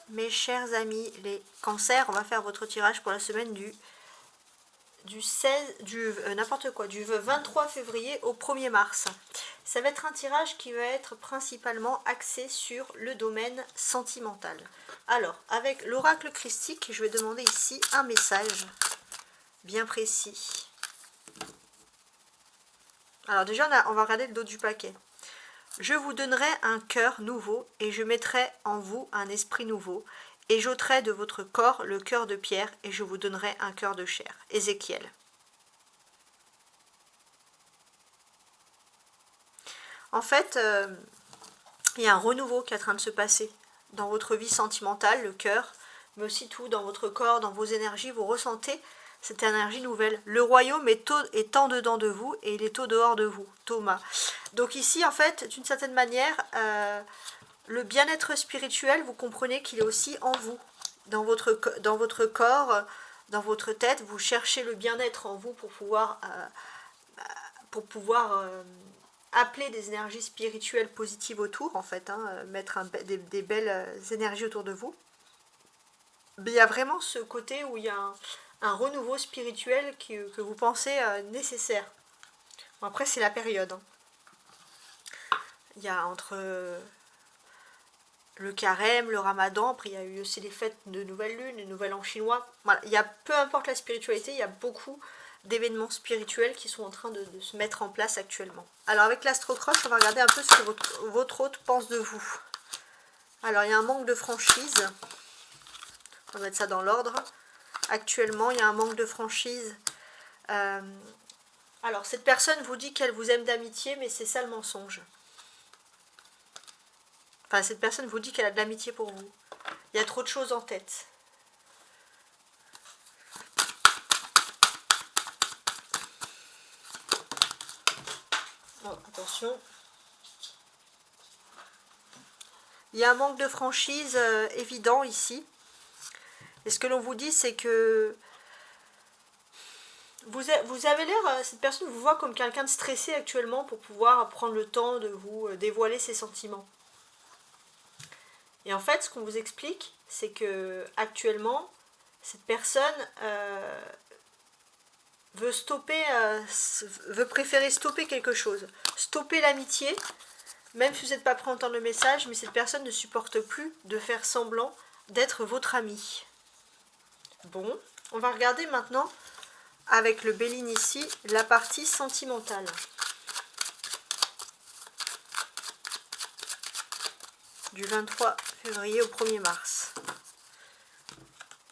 mes chers amis, les cancers, on va faire votre tirage pour la semaine du 23 février au 1er mars. Ça va être un tirage qui va être principalement axé sur le domaine sentimental. Alors, avec l'oracle christique, je vais demander ici un message bien précis. Alors déjà, on va regarder le dos du paquet. Je vous donnerai un cœur nouveau et je mettrai en vous un esprit nouveau et j'ôterai de votre corps le cœur de pierre et je vous donnerai un cœur de chair. Ézéchiel. En fait, il y a un renouveau qui est en train de se passer dans votre vie sentimentale, le cœur, mais aussi tout dans votre corps, dans vos énergies. Vous ressentez cette énergie nouvelle. Le royaume est en dedans de vous et il est au dehors de vous, Thomas. Donc ici, en fait, d'une certaine manière, le bien-être spirituel, vous comprenez qu'il est aussi en vous, dans votre corps, dans votre tête. Vous cherchez le bien-être en vous pour pouvoir appeler des énergies spirituelles positives autour, en fait, mettre des belles énergies autour de vous. Mais il y a vraiment ce côté où il y a un renouveau spirituel que vous pensez nécessaire. Bon, après, c'est la période. Il y a entre le carême, le ramadan, après il y a eu aussi les fêtes de nouvelle lune, les nouvel an chinois. Voilà, il y a, peu importe la spiritualité, il y a beaucoup d'événements spirituels qui sont en train de se mettre en place actuellement. Alors avec l'astrocroche, on va regarder un peu ce que votre hôte pense de vous. Alors il y a un manque de franchise. On va mettre ça dans l'ordre. Actuellement, il y a un manque de franchise. Alors cette personne vous dit qu'elle vous aime d'amitié, mais c'est ça le mensonge. Enfin, cette personne vous dit qu'elle a de l'amitié pour vous. Il y a trop de choses en tête. Oh, attention. Il y a un manque de franchise évident ici. Et ce que l'on vous dit, c'est que vous avez l'air, cette personne vous voit comme quelqu'un de stressé actuellement pour pouvoir prendre le temps de vous dévoiler ses sentiments. Et en fait, ce qu'on vous explique, c'est que actuellement, cette personne veut préférer stopper quelque chose. Stopper l'amitié, même si vous n'êtes pas prêt à entendre le message, mais cette personne ne supporte plus de faire semblant d'être votre ami. Bon, on va regarder maintenant, avec le Béline ici, la partie sentimentale. Du 23 février au 1er mars.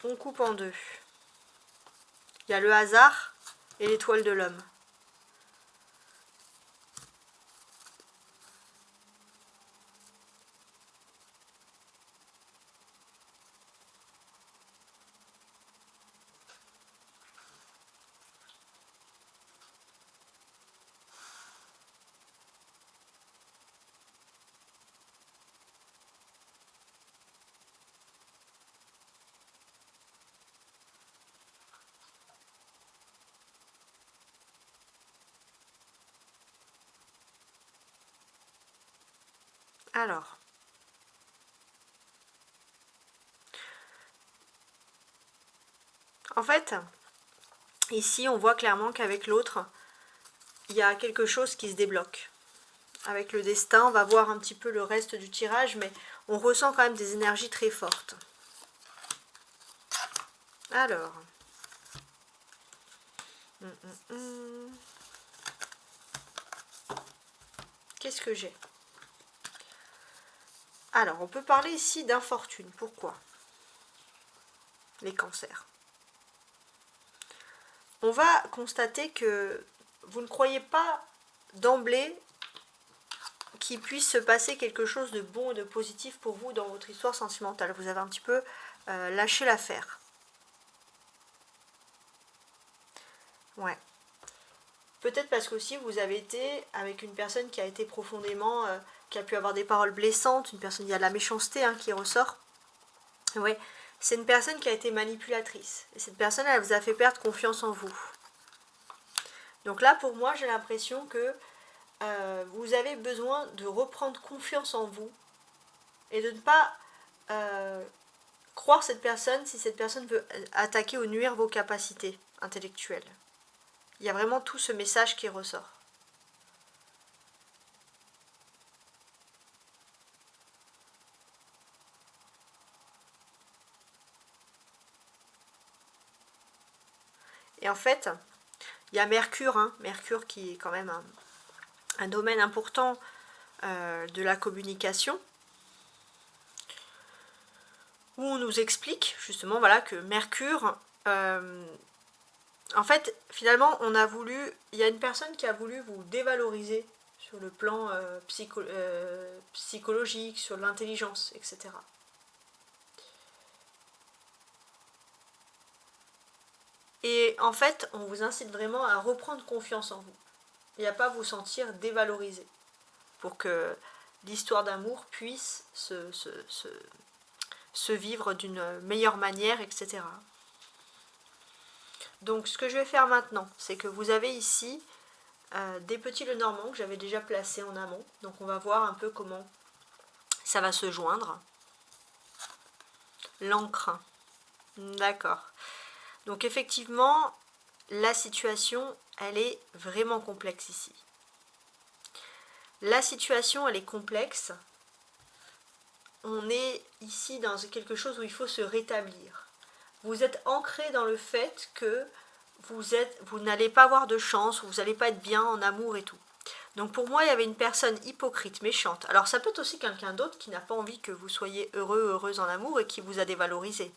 On coupe en deux. Il y a le hasard et l'étoile de l'homme. Alors, en fait, ici on voit clairement qu'avec l'autre, il y a quelque chose qui se débloque. Avec le destin, on va voir un petit peu le reste du tirage, mais on ressent quand même des énergies très fortes. Alors, qu'est-ce que j'ai? Alors, on peut parler ici d'infortune. Pourquoi? Les cancers. On va constater que vous ne croyez pas d'emblée qu'il puisse se passer quelque chose de bon et de positif pour vous dans votre histoire sentimentale. Vous avez un petit peu lâché l'affaire. Ouais. Peut-être parce qu'aussi vous avez été avec une personne qui a été profondément, qui a pu avoir des paroles blessantes, une personne, il y a de la méchanceté qui ressort. Oui, c'est une personne qui a été manipulatrice. Et cette personne, elle vous a fait perdre confiance en vous. Donc là, pour moi, j'ai l'impression que vous avez besoin de reprendre confiance en vous et de ne pas croire cette personne si cette personne veut attaquer ou nuire vos capacités intellectuelles. Il y a vraiment tout ce message qui ressort. Et en fait, il y a Mercure, Mercure qui est quand même un domaine important de la communication, où on nous explique justement voilà, que Mercure, en fait, finalement, il y a une personne qui a voulu vous dévaloriser sur le plan psychologique, sur l'intelligence, etc. Et en fait, on vous incite vraiment à reprendre confiance en vous et à ne pas vous sentir dévalorisé pour que l'histoire d'amour puisse se vivre d'une meilleure manière, etc. Donc ce que je vais faire maintenant, c'est que vous avez ici des petits Lenormand que j'avais déjà placés en amont. Donc on va voir un peu comment ça va se joindre. L'encre. D'accord. Donc effectivement, la situation, elle est vraiment complexe ici. La situation, elle est complexe. On est ici dans quelque chose où il faut se rétablir. Vous êtes ancré dans le fait que vous n'allez pas avoir de chance, vous n'allez pas être bien en amour et tout. Donc pour moi, il y avait une personne hypocrite, méchante. Alors ça peut être aussi quelqu'un d'autre qui n'a pas envie que vous soyez heureux, heureuse en amour et qui vous a dévalorisé.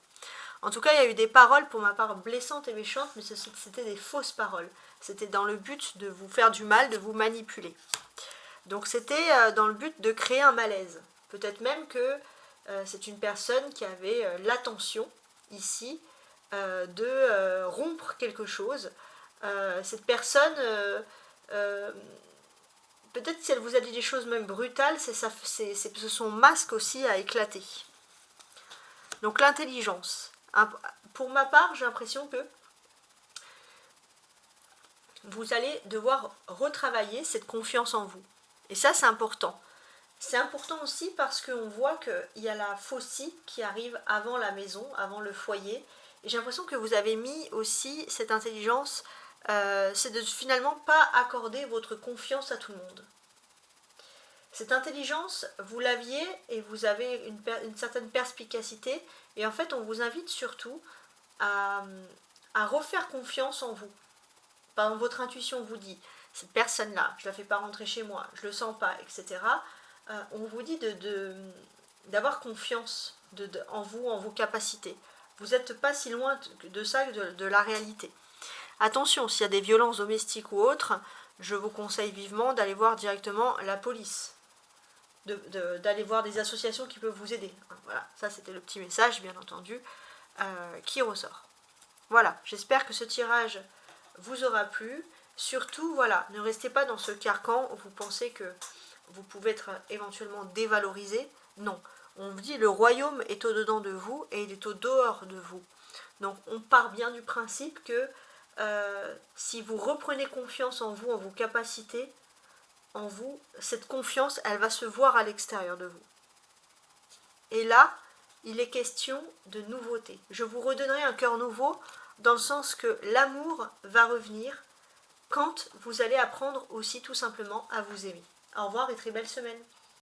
En tout cas, il y a eu des paroles pour ma part blessantes et méchantes, mais c'était des fausses paroles. C'était dans le but de vous faire du mal, de vous manipuler. Donc c'était dans le but de créer un malaise. Peut-être même que c'est une personne qui avait l'intention, ici, de rompre quelque chose. Cette personne, peut-être si elle vous a dit des choses même brutales, c'est son masque aussi à éclater. Donc l'intelligence. Pour ma part, j'ai l'impression que vous allez devoir retravailler cette confiance en vous. Et ça, c'est important. C'est important aussi parce qu'on voit qu'il y a la faucille qui arrive avant la maison, avant le foyer. Et j'ai l'impression que vous avez mis aussi cette intelligence, c'est de finalement pas accorder votre confiance à tout le monde. Cette intelligence, vous l'aviez et vous avez une certaine perspicacité. Et en fait, on vous invite surtout à refaire confiance en vous. Par exemple, votre intuition vous dit, cette personne-là, je ne la fais pas rentrer chez moi, je ne le sens pas, etc. On vous dit d'avoir confiance en vous, en vos capacités. Vous n'êtes pas si loin de ça, de la réalité. Attention, s'il y a des violences domestiques ou autres, je vous conseille vivement d'aller voir directement la police. D'aller voir des associations qui peuvent vous aider. Voilà, ça c'était le petit message, bien entendu, qui ressort. Voilà, j'espère que ce tirage vous aura plu. Surtout, voilà, ne restez pas dans ce carcan où vous pensez que vous pouvez être éventuellement dévalorisé. Non, on vous dit le royaume est au-dedans de vous et il est au-dehors de vous. Donc on part bien du principe que si vous reprenez confiance en vous, en vos capacités, en vous, cette confiance, elle va se voir à l'extérieur de vous. Et là, il est question de nouveauté. Je vous redonnerai un cœur nouveau dans le sens que l'amour va revenir quand vous allez apprendre aussi tout simplement à vous aimer. Au revoir et très belle semaine.